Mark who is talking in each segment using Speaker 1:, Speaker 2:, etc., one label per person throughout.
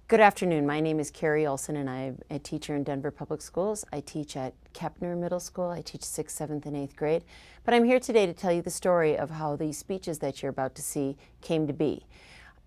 Speaker 1: Good afternoon. My name is Carrie Olson, and I'm a teacher in Denver Public Schools. I teach at Kepner Middle School. I teach 6th, 7th, and 8th grade. But I'm here today to tell you the story of how these speeches that you're about to see came to be.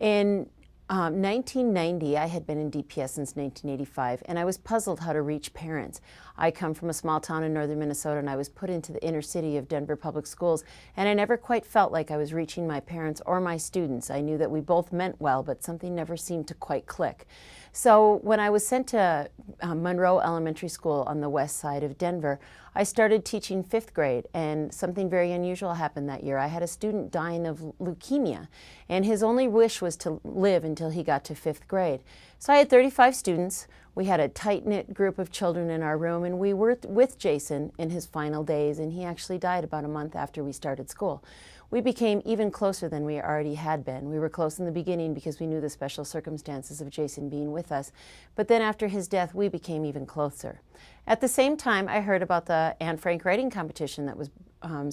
Speaker 1: In 1990, I had been in DPS since 1985, and I was puzzled how to reach parents. I come from a small town in northern Minnesota, and I was put into the inner city of Denver Public Schools, and I never quite felt like I was reaching my parents or my students. I knew that we both meant well, but something never seemed to quite click. So when I was sent to Monroe Elementary School on the west side of Denver, I started teaching 5th grade, and something very unusual happened that year. I had a student dying of leukemia, and his only wish was to live until he got to 5th grade. So I had 35 students. We had a tight-knit group of children in our room, and we were with Jason in his final days, and he actually died about a month after we started school. We became even closer than we already had been. We were close in the beginning because we knew the special circumstances of Jason being with us, but then after his death, we became even closer. At the same time, I heard about the Anne Frank writing competition that was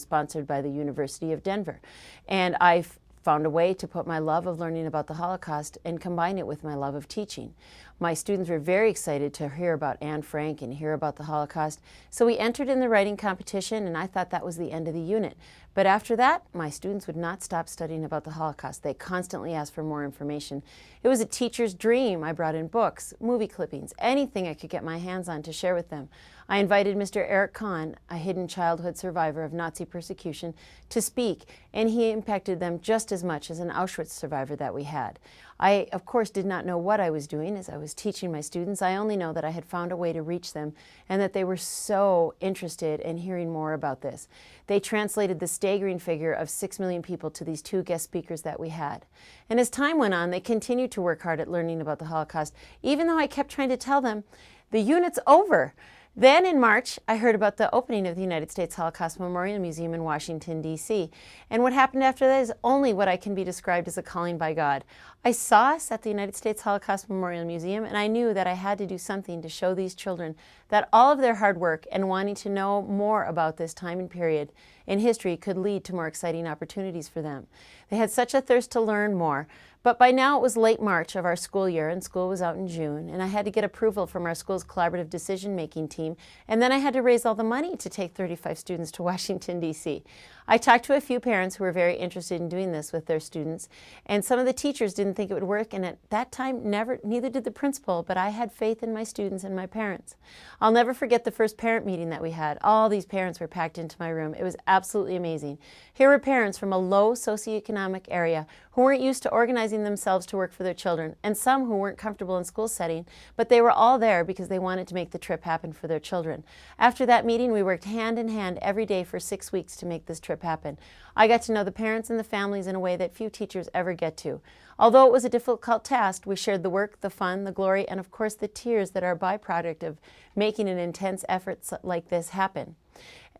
Speaker 1: sponsored by the University of Denver, and I found a way to put my love of learning about the Holocaust and combine it with my love of teaching. My students were very excited to hear about Anne Frank and hear about the Holocaust, so we entered in the writing competition, and I thought that was the end of the unit. But after that, my students would not stop studying about the Holocaust. They constantly asked for more information. It was a teacher's dream. I brought in books, movie clippings, anything I could get my hands on to share with them. I invited Mr. Eric Kahn, a hidden childhood survivor of Nazi persecution, to speak, and he impacted them just as much as an Auschwitz survivor that we had. I, of course, did not know what I was doing as I was teaching my students. I only know that I had found a way to reach them and that they were so interested in hearing more about this. They translated the staggering figure of 6 million people to these 2 guest speakers that we had. And as time went on, they continued to work hard at learning about the Holocaust, even though I kept trying to tell them, the unit's over. Then in March, I heard about the opening of the United States Holocaust Memorial Museum in Washington, D.C. And what happened after that is only what I can be described as a calling by God. I saw us at the United States Holocaust Memorial Museum, and I knew that I had to do something to show these children that all of their hard work and wanting to know more about this time and period in history could lead to more exciting opportunities for them. They had such a thirst to learn more. But by now it was late March of our school year, and school was out in June, and I had to get approval from our school's collaborative decision-making team, and then I had to raise all the money to take 35 students to Washington, D.C. I talked to a few parents who were very interested in doing this with their students, and some of the teachers didn't think it would work, and at that time, neither did the principal, but I had faith in my students and my parents. I'll never forget the first parent meeting that we had. All these parents were packed into my room. It was absolutely amazing. Here were parents from a low socioeconomic area who weren't used to organizing themselves to work for their children, and some who weren't comfortable in school setting, but they were all there because they wanted to make the trip happen for their children. After that meeting, we worked hand in hand every day for 6 weeks to make this trip happen. I got to know the parents and the families in a way that few teachers ever get to. Although it was a difficult task, we shared the work, the fun, the glory, and of course the tears that are a byproduct of making an intense effort like this happen.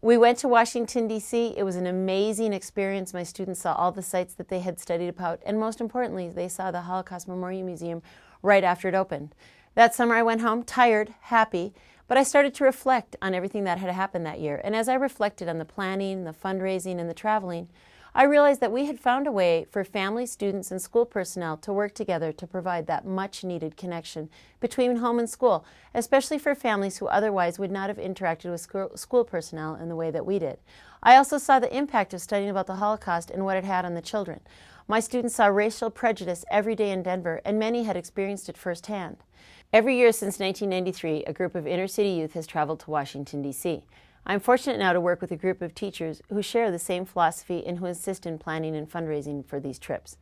Speaker 1: We went to Washington, D.C. It was an amazing experience. My students saw all the sites that they had studied about, and most importantly, they saw the Holocaust Memorial Museum right after it opened. That summer I went home, tired, happy, but I started to reflect on everything that had happened that year. And as I reflected on the planning, the fundraising, and the traveling, I realized that we had found a way for families, students, and school personnel to work together to provide that much-needed connection between home and school, especially for families who otherwise would not have interacted with school personnel in the way that we did. I also saw the impact of studying about the Holocaust and what it had on the children. My students saw racial prejudice every day in Denver, and many had experienced it firsthand. Every year since 1993, a group of inner-city youth has traveled to Washington, D.C. I'm fortunate now to work with a group of teachers who share the same philosophy and who assist in planning and fundraising for these trips.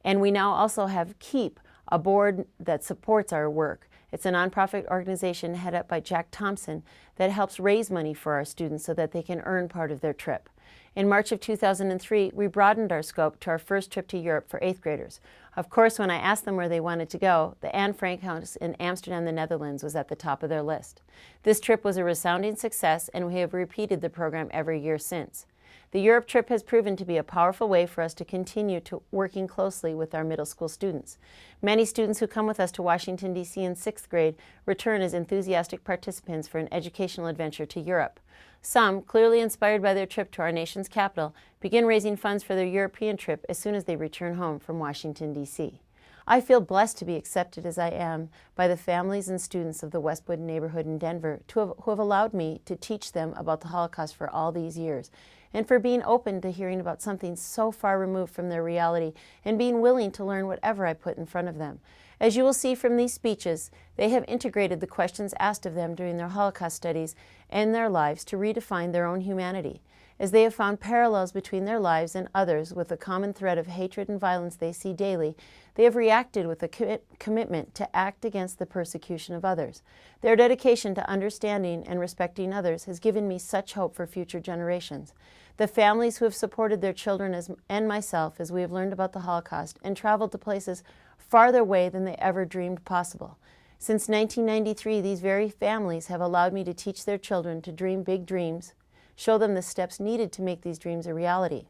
Speaker 1: And we now also have KEEP, a board that supports our work. It's a nonprofit organization headed up by Jack Thompson that helps raise money for our students so that they can earn part of their trip. In March of 2003, we broadened our scope to our first trip to Europe for 8th graders. Of course, when I asked them where they wanted to go, the Anne Frank House in Amsterdam, the Netherlands was at the top of their list. This trip was a resounding success, and we have repeated the program every year since. The Europe trip has proven to be a powerful way for us to continue to working closely with our middle school students. Many students who come with us to Washington, D.C. in 6th grade return as enthusiastic participants for an educational adventure to Europe. Some, clearly inspired by their trip to our nation's capital, begin raising funds for their European trip as soon as they return home from Washington, D.C. I feel blessed to be accepted as I am by the families and students of the Westwood neighborhood in Denver who have allowed me to teach them about the Holocaust for all these years, and for being open to hearing about something so far removed from their reality and being willing to learn whatever I put in front of them. As you will see from these speeches, they have integrated the questions asked of them during their Holocaust studies and their lives to redefine their own humanity. As they have found parallels between their lives and others with the common thread of hatred and violence they see daily, they have reacted with a commitment to act against the persecution of others. Their dedication to understanding and respecting others has given me such hope for future generations. The families who have supported their children and myself as we have learned about the Holocaust and traveled to places farther away than they ever dreamed possible. Since 1993, these very families have allowed me to teach their children to dream big dreams, show them the steps needed to make these dreams a reality.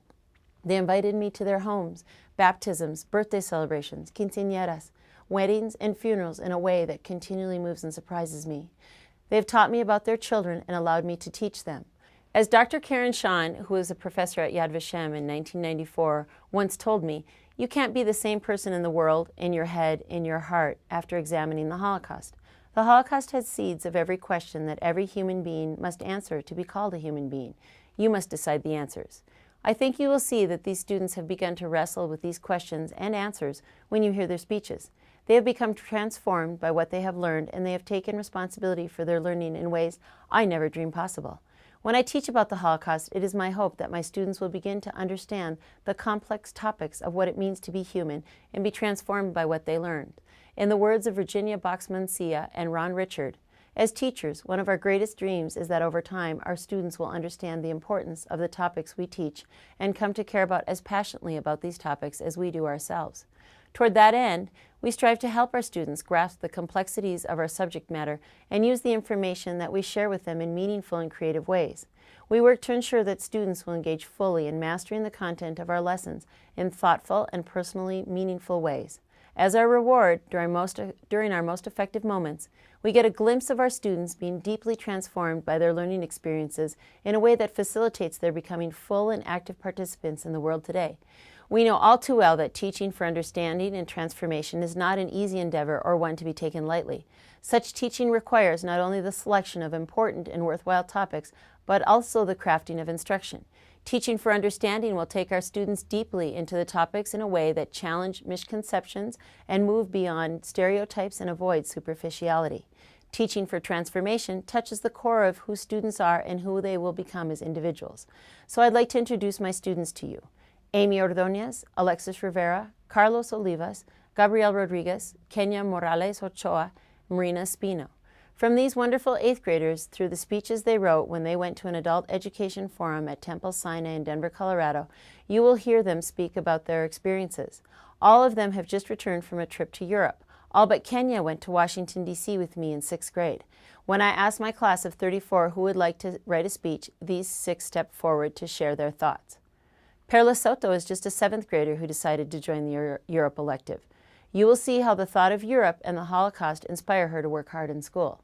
Speaker 1: They invited me to their homes, baptisms, birthday celebrations, quinceañeras, weddings, and funerals in a way that continually moves and surprises me. They have taught me about their children and allowed me to teach them. As Dr. Karen Sean, who was a professor at Yad Vashem in 1994, once told me, you can't be the same person in the world, in your head, in your heart, after examining the Holocaust. The Holocaust has seeds of every question that every human being must answer to be called a human being. You must decide the answers. I think you will see that these students have begun to wrestle with these questions and answers when you hear their speeches. They have become transformed by what they have learned, and they have taken responsibility for their learning in ways I never dreamed possible. When I teach about the Holocaust, it is my hope that my students will begin to understand the complex topics of what it means to be human and be transformed by what they learned. In the words of Virginia Boxman-Sia and Ron Richard, as teachers, one of our greatest dreams is that over time our students will understand the importance of the topics we teach and come to care about as passionately about these topics as we do ourselves. Toward that end, we strive to help our students grasp the complexities of our subject matter and use the information that we share with them in meaningful and creative ways. We work to ensure that students will engage fully in mastering the content of our lessons in thoughtful and personally meaningful ways. As our reward, during our most effective moments, we get a glimpse of our students being deeply transformed by their learning experiences in a way that facilitates their becoming full and active participants in the world today. We know all too well that teaching for understanding and transformation is not an easy endeavor or one to be taken lightly. Such teaching requires not only the selection of important and worthwhile topics, but also the crafting of instruction. Teaching for understanding will take our students deeply into the topics in a way that challenge misconceptions and move beyond stereotypes and avoid superficiality. Teaching for transformation touches the core of who students are and who they will become as individuals. So I'd like to introduce my students to you. Amy Ordóñez, Alexis Rivera, Carlos Olivas, Gabriel Rodriguez, Kenya Morales Ochoa, Marina Espino. From these wonderful 8th graders, through the speeches they wrote when they went to an adult education forum at Temple Sinai in Denver, Colorado, you will hear them speak about their experiences. All of them have just returned from a trip to Europe. All but Kenya went to Washington, D.C. with me in 6th grade. When I asked my class of 34 who would like to write a speech, these 6 stepped forward to share their thoughts. Perla Soto is just a 7th grader who decided to join the Europe elective. You will see how the thought of Europe and the Holocaust inspire her to work hard in school.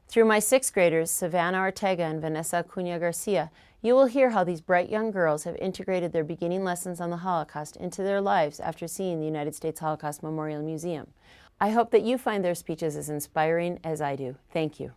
Speaker 1: Through my 6th graders, Savannah Ortega and Vanessa Acuña Garcia, you will hear how these bright young girls have integrated their beginning lessons on the Holocaust into their lives after seeing the United States Holocaust Memorial Museum. I hope that you find their speeches as inspiring as I do. Thank you.